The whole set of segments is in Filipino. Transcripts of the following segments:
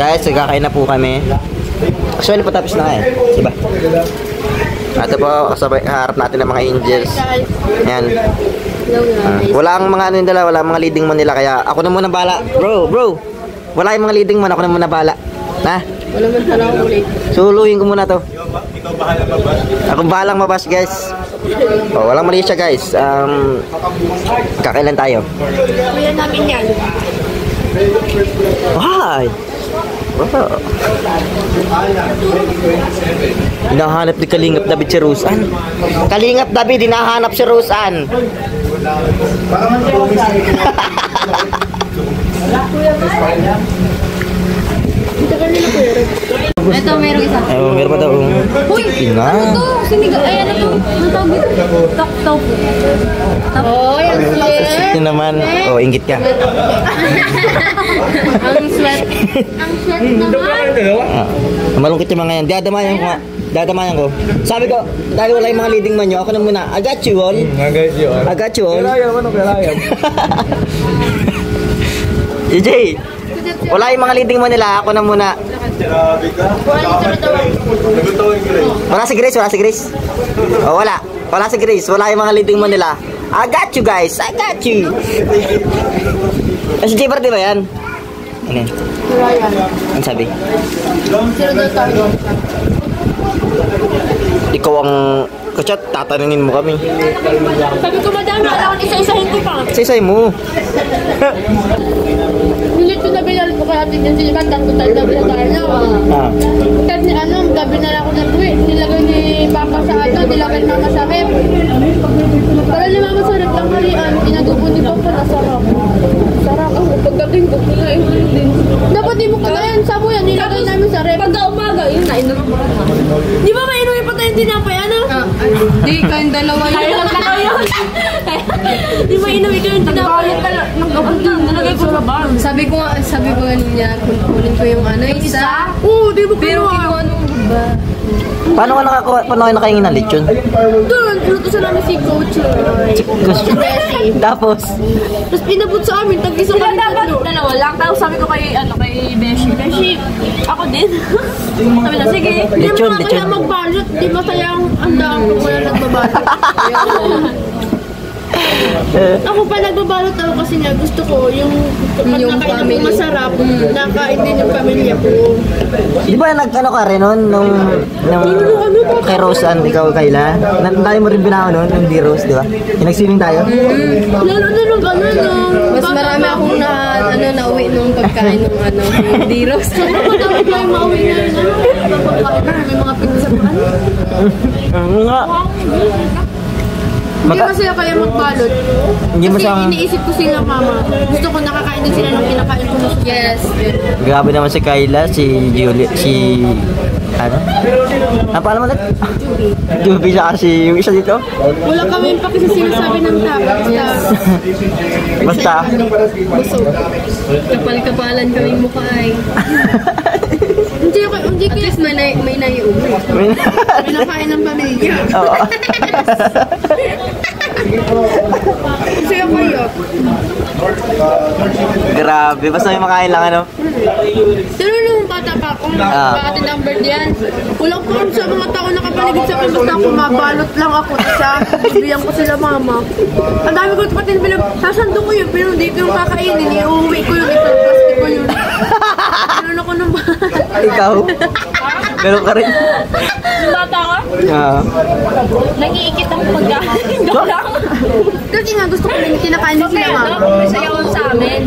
Guys, kakain na po kami. Actually, patapos na eh. Diba? Ito po, kasabay, harap natin ng mga angels. Yan. Wala ang mga ano nila, wala ang mga leading man nila. Kaya ako na muna bala. Bro. Wala yung mga leading man, ako na muna bala. Ha? Wala man pala ako ulit. Suluhin ko muna to. Ikaw bahalang mabas? Ako bahalang mabas, guys. Oh, walang mali siya, guys. Kakailan tayo? Kuya namin yan. Why? Wow. Hinahanap ni Kalingap David si Roseanne. Kalingap David, hinahanap si Roseanne. Ito, meron isa. Meron pa daw. Uy! Ano to? Sinigang. Ay, ano to? Ano tawag dito? Tok-tok. Oh, yung sweat. Ito naman. Oh, inggit ka. Ang sweat. Ang sweat naman. Malungkot yung mga yan. Dadamayan ko nga. Dadamayan ko. Sabi ko, dahil wala yung mga leading man nyo, ako na muna. I got you all. I got you all. EJ, wala yung mga leading mo nila, ako na muna. Wala si Grace, wala si Grace. Oh, wala. Wala si Grace, wala yung mga leading mo nila. I got you guys, I got you. Si Jibber, di ba yan? Ano yan? Ano sabi? Ikaw ang kachat, tatanungin mo kami. Sabi ko, madami, kailangan isa-isahin ko pa. Isa-isay mo. Nilit ko na binalit ko kaya atin yung sinikan, total na binalit na. Kasi gabi na lang ako nag-uwi. Nilagay ni Papa sa nilagay ni Mama sa hip. Para ni Mama sa hip lang halian, inadubo ni Papa na sarap. Sarap ako, pagdating ko, nilagay ko din. Dapat di mo kagayan, sabo yan, nilagay namin sa hip. Pagka-umaga, yun na, inuman ko na. Di ba mainuwi pa tayong tinapay, ano? Di, kayong dalawa yun. Kayong dalawa yun. Di ba inuwi kayong tinapay? Nalagay ko sa bar. Sabi ko niya, kunin ko yung isa. Oo, di mo pero kinuha nung ba? Paano kayo nakaingin ng lechon? Doon, inutusan namin si Coach. Si Bessie. Tapos pinabot sa amin, tag-isa kami tatlo. Dalawa lang, tapos sabi ko kay Bessie. Bessie, ako din. Sabi na, sige. Lechon. Hindi mo kaya magbalot, di masaya ang daan kung wala nagbabalot. Ako pa nagbabalot ako kasi nga gusto ko yung nakain ko masarap, nakain din yung pamilya ko. Di ba nag-ano ka rin nun? Nung kay Roseanne, ikaw Kayla? Tayo mo rin binawa nun, yung D-Rose, di ba? Yung nag-swimming tayo? Lalo na nung gano'n, no? Mas marami akong nauwi nung pagkain ng D-Rose. Matawag ko yung mauwi na yun, may mga pinagsabahan. Nga. Hindi masaya kaya magbalot. Kasi iniisip ko sila, Mama. Gusto ko nakakain din sila nung kinakain ko. Yes. Grabe naman si Kayla, si Julie, si... Ano? Paano mo ulit? Juby siya kasi yung isa dito? Wala kami pa kasi sinasabi ng tao. Basta? Busog. Kapal-kapalan kaming mukha ay. Hindi at least may naiuwi. May nakain ng pamilya. Oo. Kasi ako yun. Grabe, basta may makain lang ano? Pero nung bata pa ako, bakit ng birthday yan? Kulang ko sa mga tao nakapaligid sa akin, basta ako mabalot lang ako isa. Bibigyan ko sila, Mama. Ang dami ko pati bilang, sasando ko yun, pero hindi ko yung kakainin, iuwi ko yun, ipag-plastic ko yun. Meron ako ng Ikaw? Meron ka rin? Yung bata ka? Nag-iikit ang pagkain. Kasi nga gusto ko rin kinakain din sila, Mama. May sayawan sa amin.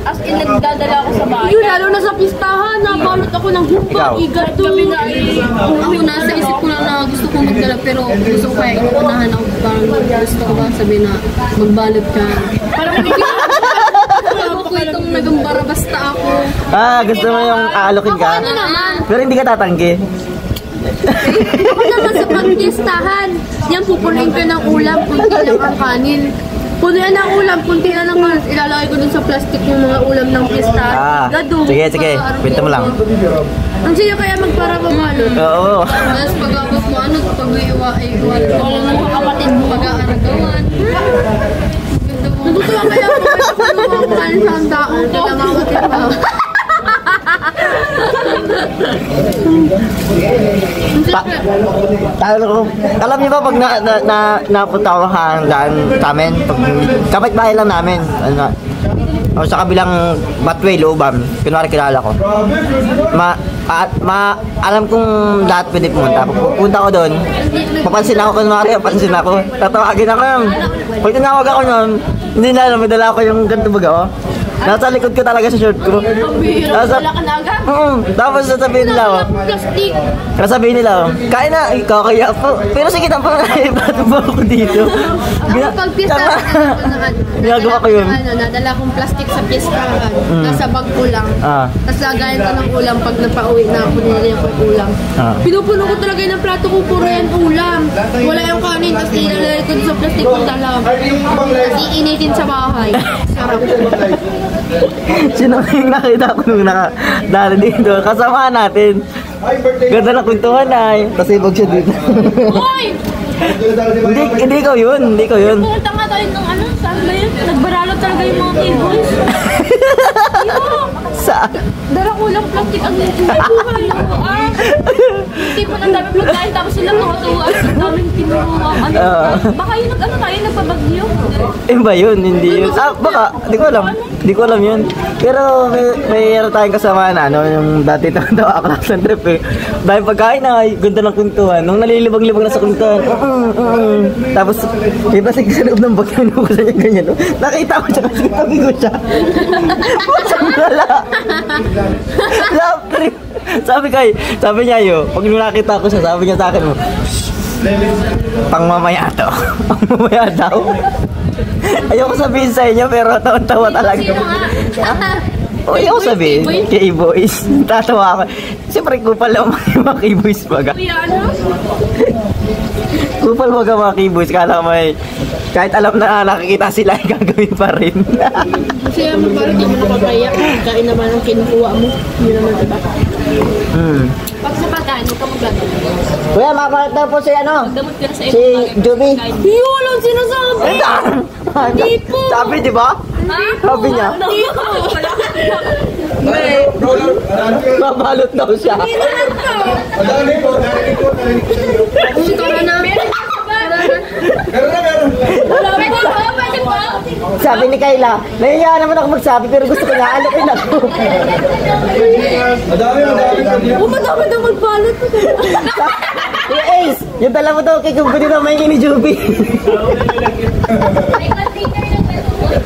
As in, nagdadala ako sa bahay. Yun, lalo na sa pistahan, nabalot ako ng humba, igat doon. Gabi na ako nasa isip ko lang na gusto kong magdala, pero gusto ko kaya inuunahan ako. Parang gusto ko ba sabi na magbalot ka. Parang ako itong nagambara basta ako. Gusto mo yung aalokin ka? Ako naman. Pero hindi ka tatanggi. Ako naman sa pagtistahan. Yan, pupunuin ka ng ulam, punti lang ang kanin. Punuin ng ulam, punti lang ang kanin. Ilalagay ko dun sa plastic yung mga ulam ng pistahan. Sige. Pinta mo lang. Ang sino kaya magpara mamalo? Oo. Tapos pag-abot mo, pag-iwan ko lang mga kapatid mo, pag-aaragawan. Natutuwa kaya ako, kaya ako kumain sa ang taong, kaya mga kapatid mo. Alam niyo ba pag napunta ako hanggang sa amin, kapit bahay lang namin, o sa kabilang Batway, Looban, kunwari kilala ko. Alam kong lahat pwede pumunta. Pupunta ko doon, papansin ako, tatawagin ako yun. Pag tinawag ako nun, hindi na alam, may dala ko yung ganito baga, oh. Nasa likod ko talaga sa shirt ko. Tapos sasabihin nila, oh. Sasabihin nila, oh, kain na, kakaya po. Pero sige na pa, bato ba ako dito? Pag pista, ginagawa ko yun. Nadala kong plastic sa pistahan. Nasa bag ko lang. Tapos lagayan ko ng ulam pag napauwi na ako, nilalayan ko yung ulam. Pinupuno ko talaga yung plato ko, puro yan ulam. Wala yung kanin, tapos nilalagay ko sa plastic ko dalam. Tapos iinitin sa bahay. Sarap. Sino yung nakita ko nung nakadali dito? Kasama natin. Ganda na kwentuhan ay. Kasi ibag siya dito. Hoy! Hindi ko yun. Pumunta nga tayo ng ano, saan ba yun? Nagbaralo talaga yung mga tables. Saan? Dala ko lang plastic ang buhay ako. Hindi po nang dami pagkain tapos sila tuwa-tuwa. Ang daming tinuruang. Baka yun tayo nagpabagyo. Ba yun? Hindi yun. Baka. Hindi ko alam yun. Pero may tayong kasama na yung dati tawa ako sa trip eh. Dahil pagkain na ganda ng kwentuhan. Nung nalilibag-libag na sa kwentuhan. Tapos may plastic sa loob ng bagyo. Inukusan niya ganyan. Nakita ko siya kasi tabi ko siya. Pusang wala. Love trip. Sabi niya yun, pag nakita ko siya, sabi niya sa akin mo, pang mamaya to. Pang mamaya daw. Ayoko sabihin sa inyo, pero tawa-tawa talaga. Ayoko sabihin, K-Boys. Tatawa ako. Siyempre, kupal lang mga K-Boys baga. Kupal baga mga K-Boys. Kala ko may, kahit alam na nakikita sila, gagawin pa rin. Kasi parang di mo nakakaya. Kain naman ang kinukuha mo. Hindi naman diba? Pag sa pagkain, huwag ka magdamot. Kuya, makapalit daw po si Magdamot ka na sa si Joby. Hindi ko lang sinasabi. Hindi po. Sabi, di ba? Sabi niya. Hindi po. Mabalot daw siya. Siguro na. Sabi ni Kayla, nahiya naman ako magsabi pero gusto ko na alapin ako. Madami daw magbalot. Yung Ace, yung dala mo daw kay kumpuni na may ni Joby.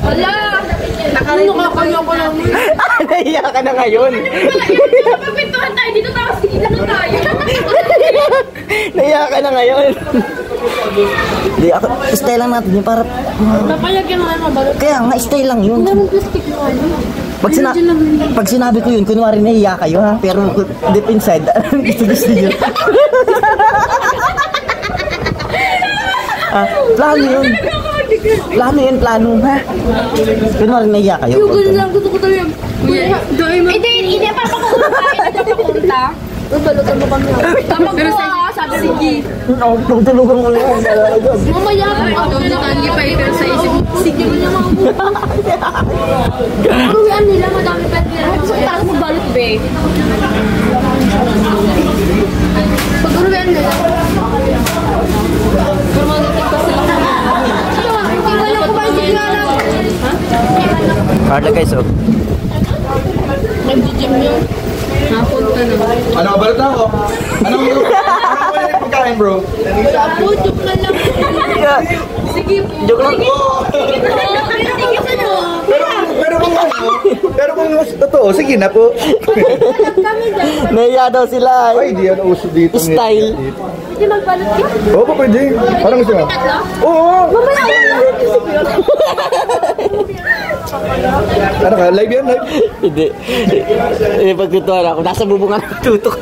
Wala. Nakakaya ko lang. Nahiya ka na ngayon. Pagpintuhan tayo dito tapos sige na tayo. Nahiya ka na ngayon. Di ako, style lang natin yun para... Napayag yan ang mabalot. Kaya nga, style lang yun. Hindi naman plastic na ano. Pag sinabi ko yun, kunwari nahiya kayo ha, pero deep inside, gusto nyo. Plano yun. Plano ha. Kunwari nahiya kayo. Yung gano'n lang, gusto ko talaga. Hindi, papakunta. Balutan mo kami. Tamag ko sabi sige. Tutulugan ko lang. Mamaya ako hindi pa pero sa isip mo. Sige mo naman ako. Uruwian nila, madami pa tira. Parang magbalot be. Pag uruwian nila. Pero magating pa sila. Hindi ko pa hindi lang. Carla guys, oh. Nag-gym yun. Hapon ka na. Ano, balot na ako? Ano yung pagkain, bro? Ako, joke na lang. Sige po. Joke lang. Pero kung totoo, sige na po. Nahiya daw sila. Ay, di yan uso dito. Style. Pwede magbalot ka? Oo, pa pwede. Parang gusto mo? Oo. Mamaya ako lang. Ano ka? Live yan? Live? Hindi. Pagkutuhan ako, nasa bubungan ng tutok.